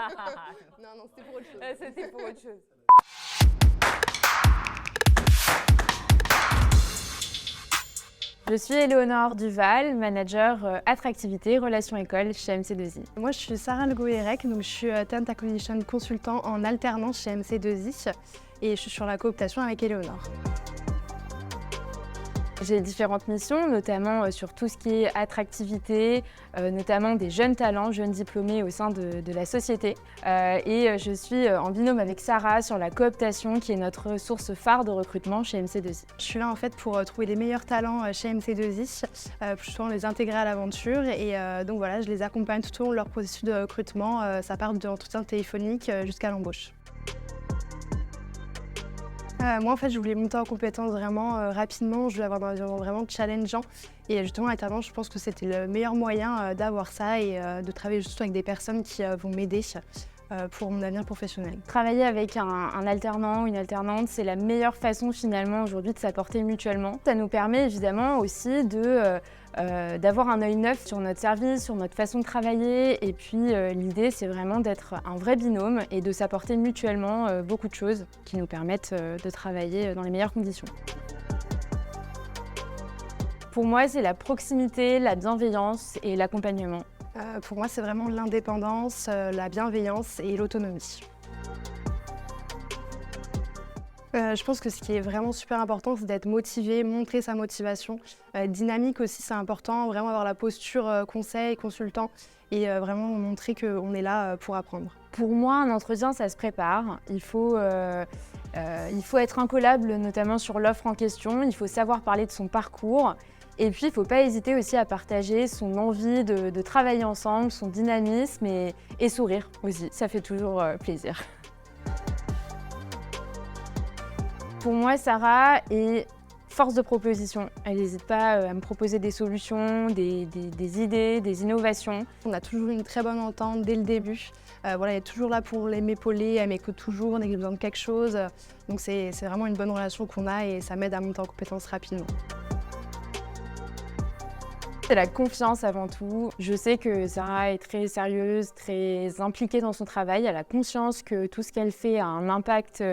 Non, c'était pour autre chose. C'était pour autre chose. Je suis Éléonore Duval, manager attractivité relations école chez MC2I. Moi, je suis Sarah Legoérec, donc je suis Talent Acquisition consultant en alternance chez MC2I et je suis sur la cooptation avec Éléonore. J'ai différentes missions, notamment sur tout ce qui est attractivité, notamment des jeunes talents, jeunes diplômés au sein de la société. Et je suis en binôme avec Sarah sur la cooptation, qui est notre source phare de recrutement chez MC2I. Je suis là en fait pour trouver les meilleurs talents chez MC2I, plutôt les intégrer à l'aventure. Et donc voilà, je les accompagne tout au long de leur processus de recrutement. Ça part de l'entretien téléphonique jusqu'à l'embauche. Moi, en fait, je voulais monter en compétence vraiment rapidement. Je voulais avoir un environnement vraiment challengeant. Et justement, l'alternance, je pense que c'était le meilleur moyen d'avoir ça et de travailler justement avec des personnes qui vont m'aider pour mon avenir professionnel. Travailler avec un alternant ou une alternante, c'est la meilleure façon finalement aujourd'hui de s'apporter mutuellement. Ça nous permet évidemment aussi d'avoir un œil neuf sur notre service, sur notre façon de travailler. Et puis l'idée, c'est vraiment d'être un vrai binôme et de s'apporter mutuellement beaucoup de choses qui nous permettent de travailler dans les meilleures conditions. Pour moi, c'est la proximité, la bienveillance et l'accompagnement. Pour moi, c'est vraiment l'indépendance, la bienveillance et l'autonomie. Je pense que ce qui est vraiment super important, c'est d'être motivé, montrer sa motivation. Être dynamique aussi, c'est important, vraiment avoir la posture conseil, consultant et vraiment montrer qu'on est là pour apprendre. Pour moi, un entretien, ça se prépare. Il faut être incollable, notamment sur l'offre en question. Il faut savoir parler de son parcours. Et puis, il ne faut pas hésiter aussi à partager son envie de travailler ensemble, son dynamisme et sourire aussi. Ça fait toujours plaisir. Pour moi, Sarah est force de proposition. Elle n'hésite pas à me proposer des solutions, des idées, des innovations. On a toujours une très bonne entente dès le début. Voilà, elle est toujours là pour m'épauler, elle m'écoute toujours dès que j'ai besoin de quelque chose. Donc c'est vraiment une bonne relation qu'on a et ça m'aide à monter en compétences rapidement. C'est la confiance avant tout. Je sais que Sarah est très sérieuse, très impliquée dans son travail. Elle a conscience que tout ce qu'elle fait a un impact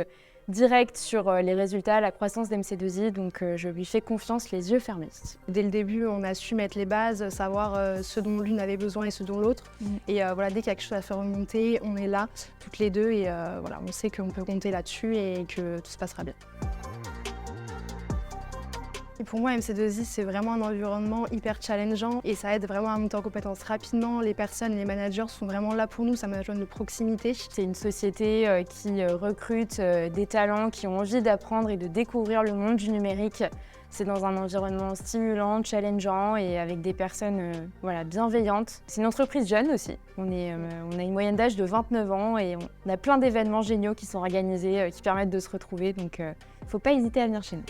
direct sur les résultats, la croissance d'MC2I, donc je lui fais confiance les yeux fermés. Dès le début, on a su mettre les bases, savoir ce dont l'une avait besoin et ce dont l'autre. Et voilà, dès qu'il y a quelque chose à faire remonter, on est là, toutes les deux, et voilà, on sait qu'on peut compter là-dessus et que tout se passera bien. Et pour moi, MC2I, c'est vraiment un environnement hyper challengeant et ça aide vraiment à monter en compétences rapidement. Les personnes, les managers sont vraiment là pour nous, c'est un management de proximité. C'est une société qui recrute des talents qui ont envie d'apprendre et de découvrir le monde du numérique. C'est dans un environnement stimulant, challengeant et avec des personnes bienveillantes. C'est une entreprise jeune aussi. On a une moyenne d'âge de 29 ans et on a plein d'événements géniaux qui sont organisés, qui permettent de se retrouver. Donc, il ne faut pas hésiter à venir chez nous.